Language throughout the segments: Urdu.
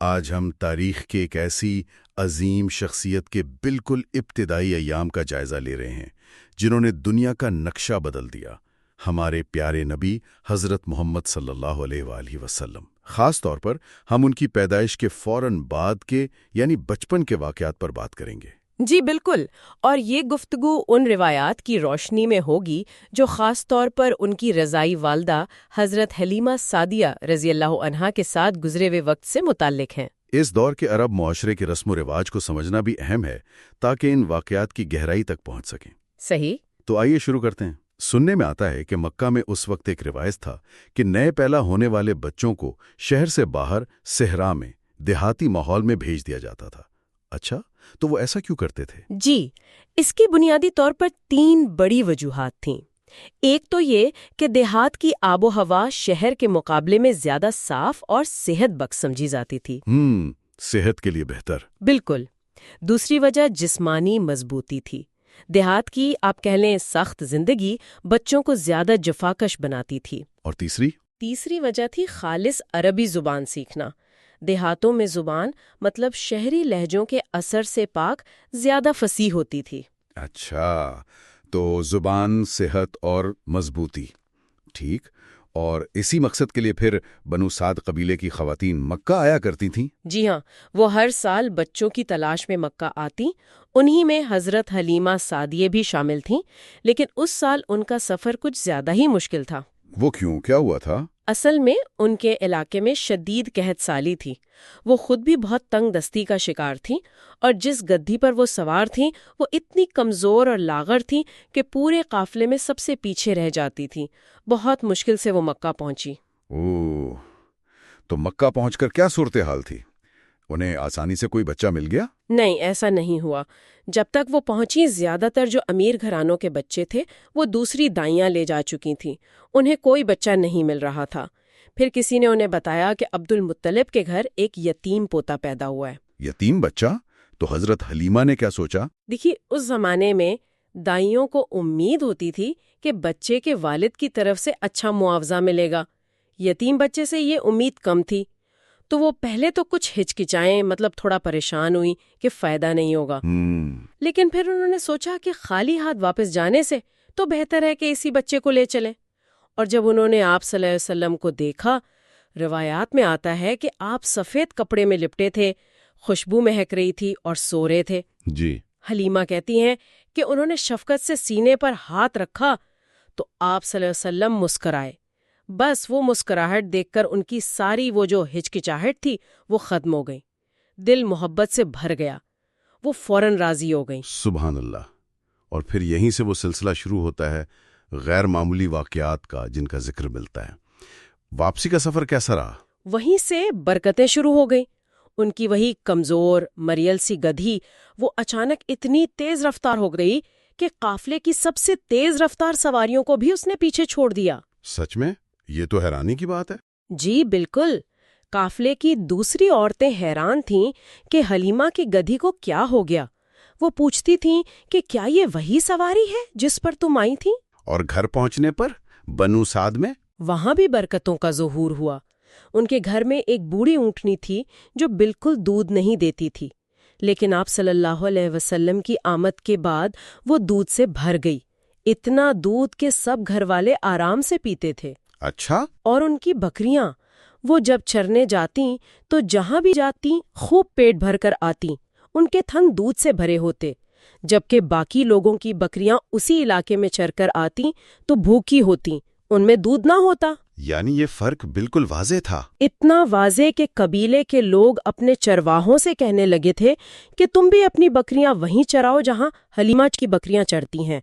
آج ہم تاریخ کے ایک ایسی عظیم شخصیت کے بالکل ابتدائی ایام کا جائزہ لے رہے ہیں جنہوں نے دنیا کا نقشہ بدل دیا، ہمارے پیارے نبی حضرت محمد صلی اللہ علیہ وآلہ وسلم۔ خاص طور پر ہم ان کی پیدائش کے فوراً بعد کے یعنی بچپن کے واقعات پر بات کریں گے۔ جی بالکل، اور یہ گفتگو ان روایات کی روشنی میں ہوگی جو خاص طور پر ان کی رضائی والدہ حضرت حلیمہ سعدیہ رضی اللہ عنہا کے ساتھ گزرے ہوئے وقت سے متعلق ہیں۔ اس دور کے عرب معاشرے کے رسم و رواج کو سمجھنا بھی اہم ہے تاکہ ان واقعات کی گہرائی تک پہنچ سکیں۔ صحیح۔ تو آئیے شروع کرتے ہیں۔ سننے میں آتا ہے کہ مکہ میں اس وقت ایک روایت تھا کہ نئے پیدا ہونے والے بچوں کو شہر سے باہر صحرا میں دیہاتی ماحول میں بھیج دیا جاتا تھا۔ اچھا، تو وہ ایسا کیوں کرتے تھے؟ جی، اس کی بنیادی طور پر 3 بڑی وجوہات تھیں۔ ایک تو یہ کہ دیہات کی آب و ہوا شہر کے مقابلے میں زیادہ صاف اور صحت بخش سمجھی جاتی تھی۔ صحت کے لیے بہتر۔ بالکل۔ دوسری وجہ جسمانی مضبوطی تھی۔ دیہات کی آپ کہہ لیں سخت زندگی بچوں کو زیادہ جفاکش بناتی تھی۔ اور تیسری وجہ تھی خالص عربی زبان سیکھنا۔ دیہاتوں میں زبان مطلب شہری لہجوں کے اثر سے پاک زیادہ فصیح ہوتی تھی۔ اچھا، تو زبان، صحت اور مضبوطی، ٹھیک۔ اور اسی مقصد کے لیے پھر بنو سعد قبیلے کی خواتین مکہ آیا کرتی تھیں؟ جی ہاں، وہ ہر سال بچوں کی تلاش میں مکہ آتی۔ انہی میں حضرت حلیمہ سعدیہ بھی شامل تھیں، لیکن اس سال ان کا سفر کچھ زیادہ ہی مشکل تھا۔ وہ کیوں؟ کیا ہوا تھا؟ اصل میں ان کے علاقے میں شدید قحط سالی تھی۔ وہ خود بھی بہت تنگ دستی کا شکار تھیں، اور جس گدھی پر وہ سوار تھیں وہ اتنی کمزور اور لاغر تھیں کہ پورے قافلے میں سب سے پیچھے رہ جاتی تھیں۔ بہت مشکل سے وہ مکہ پہنچی۔ اوہ، تو مکہ پہنچ کر کیا صورتحال تھی؟ انہیں آسانی سے کوئی بچہ مل گیا؟ نہیں، ایسا نہیں ہوا۔ جب تک وہ پہنچی زیادہ تر جو امیر گھرانوں کے بچے تھے وہ دوسری دائیاں لے جا چکی تھیں۔ انہیں کوئی بچہ نہیں مل رہا تھا۔ پھر کسی نے انہیں بتایا کہ عبد المطلب کے گھر ایک یتیم پوتا پیدا ہوا ہے۔ یتیم بچہ؟ تو حضرت حلیمہ نے کیا سوچا؟ دیکھیے، اس زمانے میں دائیوں کو امید ہوتی تھی کہ بچے کے والد کی طرف سے اچھا معاوضہ ملے گا۔ یتیم بچے سے یہ امید کم تھی، تو وہ پہلے تو کچھ ہچکچائیں، مطلب تھوڑا پریشان ہوئی کہ فائدہ نہیں ہوگا۔ لیکن پھر انہوں نے سوچا کہ خالی ہاتھ واپس جانے سے تو بہتر ہے کہ اسی بچے کو لے چلیں۔ اور جب انہوں نے آپ صلی اللہ علیہ وسلم کو دیکھا، روایات میں آتا ہے کہ آپ سفید کپڑے میں لپٹے تھے، خوشبو مہک رہی تھی اور سو رہے تھے۔ جی۔ حلیمہ کہتی ہیں کہ انہوں نے شفقت سے سینے پر ہاتھ رکھا تو آپ صلی اللہ علیہ وسلم مسکرائے۔ بس وہ مسکراہٹ دیکھ کر ان کی ساری وہ جو ہچکچاہٹ تھی وہ ختم ہو گئی۔ دل محبت سے بھر گیا، وہ فوراً راضی ہو گئیں۔ سبحان اللہ۔ اور پھر یہیں سے وہ سلسلہ شروع ہوتا ہے غیر معمولی واقعات کا جن کا ذکر ملتا ہے۔ واپسی کا سفر کیسا رہا؟ وہیں سے برکتیں شروع ہو گئیں۔ ان کی وہی کمزور مریل سی گدھی وہ اچانک اتنی تیز رفتار ہو گئی کہ قافلے کی سب سے تیز رفتار سواریوں کو بھی اس نے پیچھے چھوڑ دیا۔ سچ میں؟ یہ تو حیرانی کی بات ہے۔ جی بالکل۔ قافلے کی دوسری عورتیں حیران تھیں کہ حلیمہ کی گدھی کو کیا ہو گیا۔ وہ پوچھتی تھیں کہ کیا یہ وہی سواری ہے جس پر تم آئی تھی؟ اور گھر پہنچنے پر بنو سعد میں وہاں بھی برکتوں کا ظہور ہوا۔ ان کے گھر میں ایک بوڑھی اونٹنی تھی جو بالکل دودھ نہیں دیتی تھی، لیکن آپ صلی اللہ علیہ وسلم کی آمد کے بعد وہ دودھ سے بھر گئی، اتنا دودھ کہ سب گھر والے آرام سے پیتے تھے۔ اچھا؟ اور ان کی بکریاں، وہ جب چرنے جاتیں تو جہاں بھی جاتیں خوب پیٹ بھر کر آتیں، ان کے تھن دودھ سے بھرے ہوتے، جبکہ باقی لوگوں کی بکریاں اسی علاقے میں چر کر آتیں تو بھوکی ہوتیں، ان میں دودھ نہ ہوتا۔ یعنی یہ فرق بالکل واضح تھا۔ اتنا واضح کہ قبیلے کے لوگ اپنے چرواہوں سے کہنے لگے تھے کہ تم بھی اپنی بکریاں وہیں چراؤ جہاں حلیمہ کی بکریاں چرتی ہیں۔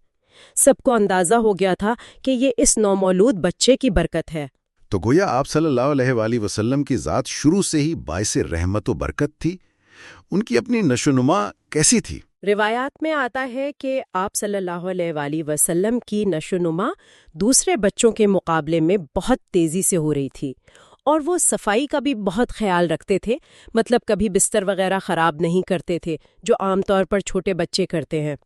سب کو اندازہ ہو گیا تھا کہ یہ اس نومولود بچے کی برکت ہے۔ تو گویا آپ صلی اللہ علیہ وآلہ وسلم کی ذات شروع سے ہی باعث رحمت و برکت تھی۔ ان کی اپنی نشوونما کیسی تھی؟ روایات میں آتا ہے کہ آپ صلی اللہ علیہ وآلہ وسلم کی نشوونما دوسرے بچوں کے مقابلے میں بہت تیزی سے ہو رہی تھی، اور وہ صفائی کا بھی بہت خیال رکھتے تھے، مطلب کبھی بستر وغیرہ خراب نہیں کرتے تھے جو عام طور پر چھوٹے بچے کرتے ہیں۔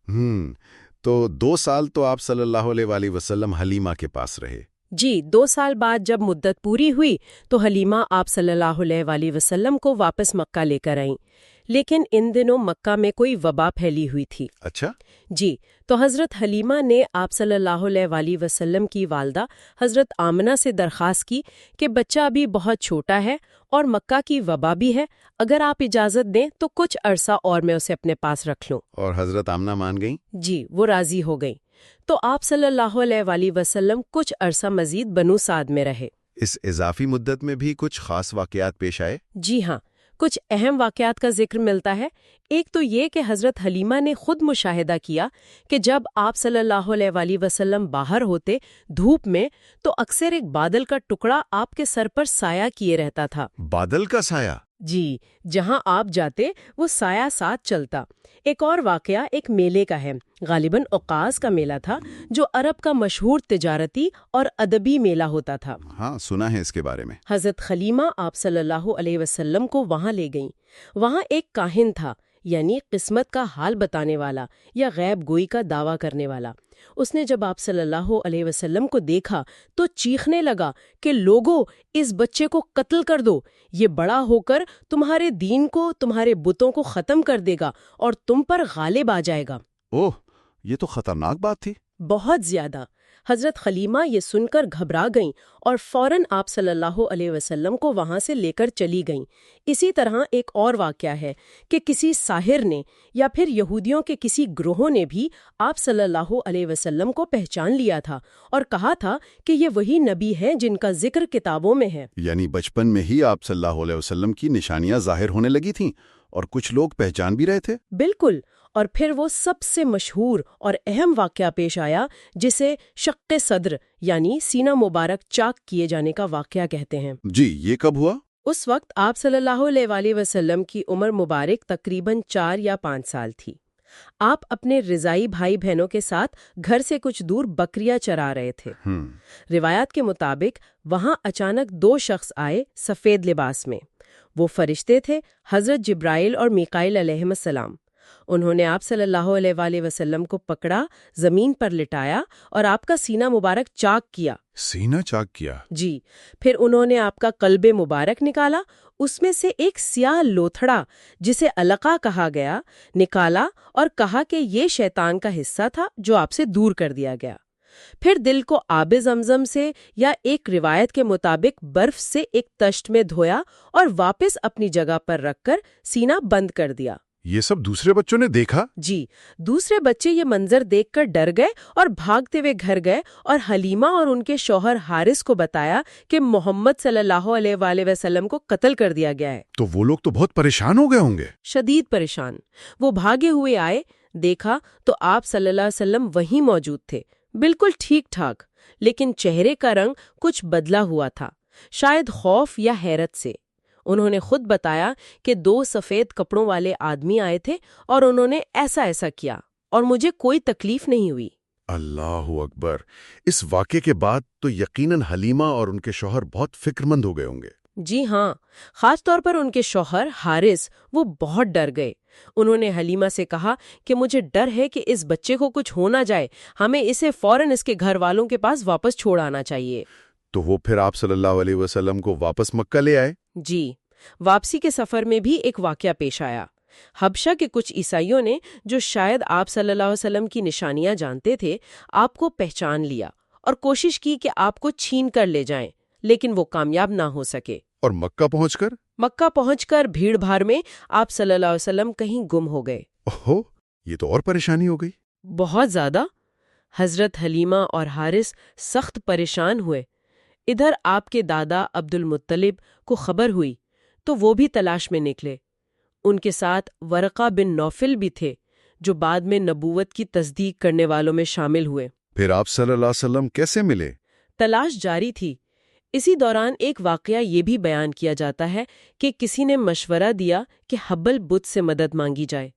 تو 2 سال تو آپ صلی اللہ علیہ وآلہ وسلم حلیمہ کے پاس رہے۔ جی 2 سال بعد جب مدت پوری ہوئی تو حلیمہ آپ صلی اللہ علیہ وآلہ وسلم کو واپس مکہ لے کر آئیں، لیکن ان دنوں مکہ میں کوئی وبا پھیلی ہوئی تھی۔ اچھا، جی تو حضرت حلیمہ نے آپ صلی اللہ علیہ وآلہ وسلم کی والدہ حضرت آمنہ سے درخواست کی کہ بچہ ابھی بہت چھوٹا ہے اور مکہ کی وبا بھی ہے، اگر آپ اجازت دیں تو کچھ عرصہ اور میں اسے اپنے پاس رکھ لوں۔ اور حضرت آمنہ مان گئیں؟ جی وہ راضی ہو گئیں، تو آپ صلی اللہ علیہ وآلہ وسلم کچھ عرصہ مزید بنو سعد میں رہے۔ اس اضافی مدت میں بھی کچھ خاص واقعات پیش آئے؟ جی ہاں، کچھ اہم واقعات کا ذکر ملتا ہے۔ ایک تو یہ کہ حضرت حلیمہ نے خود مشاہدہ کیا کہ جب آپ صلی اللہ علیہ وآلہ وسلم باہر ہوتے دھوپ میں تو اکثر ایک بادل کا ٹکڑا آپ کے سر پر سایہ کیے رہتا تھا۔ بادل کا سایہ؟ جی، جہاں آپ جاتے وہ سایہ ساتھ چلتا۔ ایک اور واقعہ ایک میلے کا ہے، غالباً اوقاز کا میلہ تھا، جو عرب کا مشہور تجارتی اور ادبی میلہ ہوتا تھا۔ ہاں، سنا ہے اس کے بارے میں۔ حضرت حلیمہ آپ صلی اللہ علیہ وسلم کو وہاں لے گئیں۔ وہاں ایک کاہن تھا، یعنی قسمت کا حال بتانے والا یا غیب گوئی کا دعویٰ کرنے والا۔ اس نے جب آپ صلی اللہ علیہ وسلم کو دیکھا تو چیخنے لگا کہ لوگو، اس بچے کو قتل کر دو، یہ بڑا ہو کر تمہارے دین کو، تمہارے بتوں کو ختم کر دے گا اور تم پر غالب آ جائے گا۔ اوہ، یہ تو خطرناک بات تھی۔ بہت زیادہ۔ حضرت حلیمہ یہ سن کر گھبرا گئیں اور فوراً آپ صلی اللہ علیہ وسلم کو وہاں سے لے کر چلی گئیں۔ اسی طرح ایک اور واقعہ ہے کہ کسی ساحر نے یا پھر یہودیوں کے کسی گروہ نے بھی آپ صلی اللہ علیہ وسلم کو پہچان لیا تھا اور کہا تھا کہ یہ وہی نبی ہیں جن کا ذکر کتابوں میں ہے۔ یعنی بچپن میں ہی آپ صلی اللہ علیہ وسلم کی نشانیاں ظاہر ہونے لگی تھیں اور کچھ لوگ پہچان بھی رہے تھے؟ بالکل۔ اور پھر وہ سب سے مشہور اور اہم واقعہ پیش آیا جسے شق صدر یعنی سینہ مبارک چاک کیے جانے کا واقعہ کہتے ہیں۔ جی، یہ کب ہوا؟ اس وقت آپ صلی اللہ علیہ وآلہ وسلم کی عمر مبارک تقریباً 4 یا 5 سال تھی۔ آپ اپنے رضائی بھائی بہنوں کے ساتھ گھر سے کچھ دور بکریاں چرا رہے تھے۔ روایات کے مطابق وہاں اچانک 2 شخص آئے سفید لباس میں۔ وہ فرشتے تھے، حضرت جبرائیل اور میکائیل علیہ السلام۔ انہوں نے آپ صلی اللہ علیہ وآلہ وسلم کو پکڑا، زمین پر لٹایا اور آپ کا سینہ مبارک چاک کیا۔ سینہ چاک کیا؟ جی، پھر انہوں نے آپ کا قلب مبارک نکالا، اس میں سے ایک سیاہ لوتھڑا جسے علقہ کہا گیا نکالا اور کہا کہ یہ شیطان کا حصہ تھا جو آپ سے دور کر دیا گیا۔ پھر دل کو آب زمزم سے یا ایک روایت کے مطابق برف سے ایک تشت میں دھویا اور واپس اپنی جگہ پر رکھ کر سینہ بند کر دیا۔ یہ سب دوسرے بچوں نے دیکھا؟ جی، دوسرے بچے یہ منظر دیکھ کر ڈر گئے اور بھاگتے ہوئے گھر گئے اور حلیمہ اور ان کے شوہر حارث کو بتایا کہ محمد صلی اللہ علیہ وآلہ وسلم کو قتل کر دیا گیا ہے۔ تو وہ لوگ تو بہت پریشان ہو گئے ہوں گے۔ شدید پریشان۔ وہ بھاگے ہوئے آئے، دیکھا تو آپ صلی اللہ علیہ وسلم وہیں موجود تھے، بالکل ٹھیک ٹھاک، لیکن چہرے کا رنگ کچھ بدلا ہوا تھا، شاید خوف یا حیرت سے۔ انہوں نے خود بتایا کہ 2 سفید کپڑوں والے آدمی آئے تھے اور انہوں نے ایسا ایسا کیا اور مجھے کوئی تکلیف نہیں ہوئی۔ اللہ اکبر! اس واقعے کے بعد تو یقیناً حلیمہ اور ان کے شوہر بہت فکر مند ہو گئے ہوں گے۔ جی ہاں، خاص طور پر ان کے شوہر حارث، وہ بہت ڈر گئے۔ انہوں نے حلیمہ سے کہا کہ مجھے ڈر ہے کہ اس بچے کو کچھ ہو نہ جائے، ہمیں اسے فوراً اس کے گھر والوں کے پاس واپس چھوڑ آنا چاہیے۔ تو وہ پھر آپ صلی اللہ علیہ وسلم کو واپس مکہ لے آئے؟ جی، واپسی کے سفر میں بھی ایک واقعہ پیش آیا۔ حبشہ کے کچھ عیسائیوں نے جو شاید آپ صلی اللہ علیہ وسلم کی نشانیاں جانتے تھے، آپ کو پہچان لیا اور کوشش کی کہ آپ کو چھین کر لے جائیں، لیکن وہ کامیاب نہ ہو سکے۔ اور مکہ پہنچ کر بھیڑ بھاڑ میں آپ صلی اللہ علیہ وسلم کہیں گم ہو گئے۔ اوہو، یہ تو اور پریشانی ہو گئی۔ بہت زیادہ۔ حضرت حلیمہ اور حارث سخت پریشان ہوئے۔ ادھر آپ کے دادا عبد المطلب کو خبر ہوئی تو وہ بھی تلاش میں نکلے۔ ان کے ساتھ ورقہ بن نوفل بھی تھے جو بعد میں نبوت کی تصدیق کرنے والوں میں شامل ہوئے۔ پھر آپ صلی اللہ علیہ وسلم کیسے ملے؟ تلاش جاری تھی۔ اسی دوران ایک واقعہ یہ بھی بیان کیا جاتا ہے کہ کسی نے مشورہ دیا کہ حبل بت سے مدد مانگی جائے۔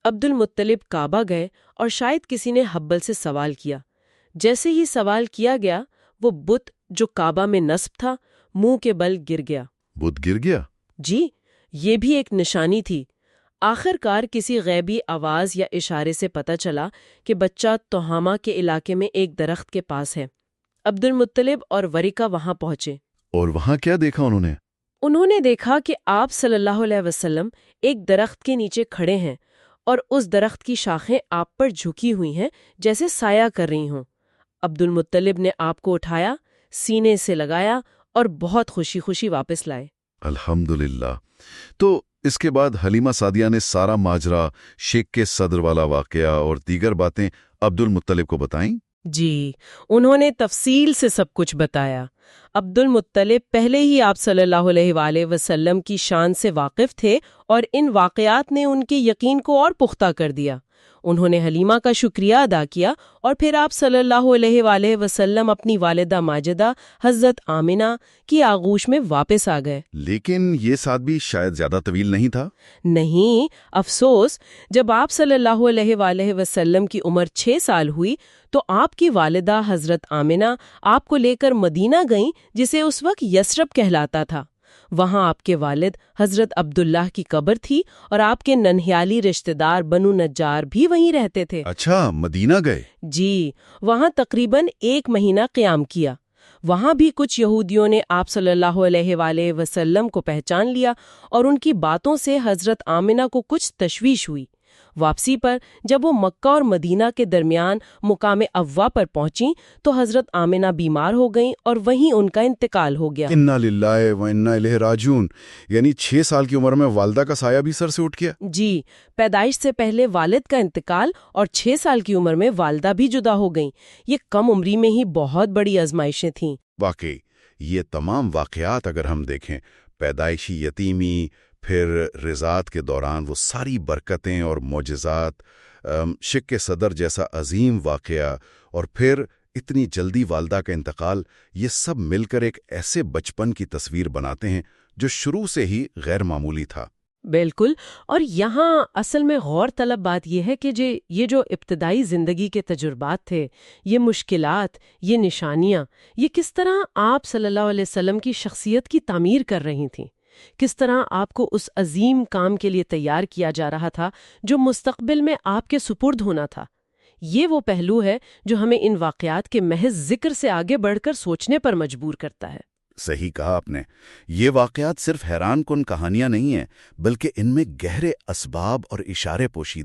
عبد المطلب کعبہ گئے اور شاید کسی نے حبل سے سوال کیا۔ جیسے ہی سوال کیا گیا، وہ بت جو کعبہ میں نصب تھا منہ کے بل گر گیا۔ بت گر گیا؟ جی، یہ بھی ایک نشانی تھی۔ آخر کار کسی غیبی آواز یا اشارے سے پتہ چلا کہ بچہ تہامہ کے علاقے میں ایک درخت کے پاس ہے۔ عبد المطلب اور ورقہ وہاں پہنچے۔ اور وہاں کیا دیکھا انہوں نے دیکھا کہ آپ صلی اللہ علیہ وسلم ایک درخت کے نیچے کھڑے ہیں اور اس درخت کی شاخیں آپ پر جھکی ہوئی ہیں جیسے سایہ کر رہی ہوں۔ عبد المطلب نے آپ کو اٹھایا، سینے سے لگایا اور بہت خوشی خوشی واپس لائے۔ الحمدللہ۔ تو اس کے بعد حلیمہ سعدیہ نے سارا ماجرا، شق صدر والا واقعہ اور دیگر باتیں عبد المطلب کو بتائیں؟ جی، انہوں نے تفصیل سے سب کچھ بتایا۔ عبد المطلب پہلے ہی آپ صلی اللہ علیہ وآلہ وسلم کی شان سے واقف تھے اور ان واقعات نے ان کے یقین کو اور پختہ کر دیا۔ انہوں نے حلیمہ کا شکریہ ادا کیا اور پھر آپ صلی اللہ علیہ وآلہ وسلم اپنی والدہ ماجدہ حضرت آمنہ کی آغوش میں واپس آ گئے۔ لیکن یہ ساتھ بھی شاید زیادہ طویل نہیں تھا۔ نہیں، افسوس، جب آپ صلی اللہ علیہ وآلہ وسلم کی عمر 6 سال ہوئی تو آپ کی والدہ حضرت آمنہ آپ کو لے کر مدینہ گئیں، جسے اس وقت یثرب کہلاتا تھا۔ وہاں آپ کے والد حضرت عبداللہ کی قبر تھی اور آپ کے ننہیالی رشتہ دار بنو نجار بھی وہیں رہتے تھے۔ اچھا، مدینہ گئے؟ جی، وہاں تقریباً 1 مہینہ قیام کیا۔ وہاں بھی کچھ یہودیوں نے آپ صلی اللہ علیہ وآلہ وسلم کو پہچان لیا اور ان کی باتوں سے حضرت آمنہ کو کچھ تشویش ہوئی۔ واپسی پر جب وہ مکہ اور مدینہ کے درمیان مقام ابوا پر پہنچیں تو حضرت آمنہ بیمار ہو گئیں اور وہیں ان کا انتقال ہو گیا۔ انا للہ و انا الیہ راجعون۔ یعنی 6 سال کی عمر میں والدہ کا سایہ بھی سر سے اٹھ گیا؟ جی، پیدائش سے پہلے والد کا انتقال اور 6 سال کی عمر میں والدہ بھی جدا ہو گئیں۔ یہ کم عمری میں ہی بہت بڑی آزمائشیں تھیں۔ واقعی یہ تمام واقعات اگر ہم دیکھیں، پیدائشی یتیمی، پھر رضاعت کے دوران وہ ساری برکتیں اور معجزات، شق صدر جیسا عظیم واقعہ، اور پھر اتنی جلدی والدہ کا انتقال، یہ سب مل کر ایک ایسے بچپن کی تصویر بناتے ہیں جو شروع سے ہی غیر معمولی تھا۔ بالکل، اور یہاں اصل میں غور طلب بات یہ ہے کہ یہ جو ابتدائی زندگی کے تجربات تھے، یہ مشکلات، یہ نشانیاں، یہ کس طرح آپ صلی اللہ علیہ وسلم کی شخصیت کی تعمیر کر رہی تھیں، کس طرح آپ کو اس عظیم کام کے لیے تیار کیا جا رہا تھا جو مستقبل میں آپ کے سپرد ہونا تھا۔ یہ وہ پہلو ہے جو ہمیں ان واقعات کے محض ذکر سے آگے بڑھ کر سوچنے پر مجبور کرتا ہے۔ صحیح کہا آپ نے۔ یہ واقعات صرف حیران کن کہانیاں نہیں ہیں، بلکہ ان میں گہرے اسباب اور اشارے پوشیدہ ہیں۔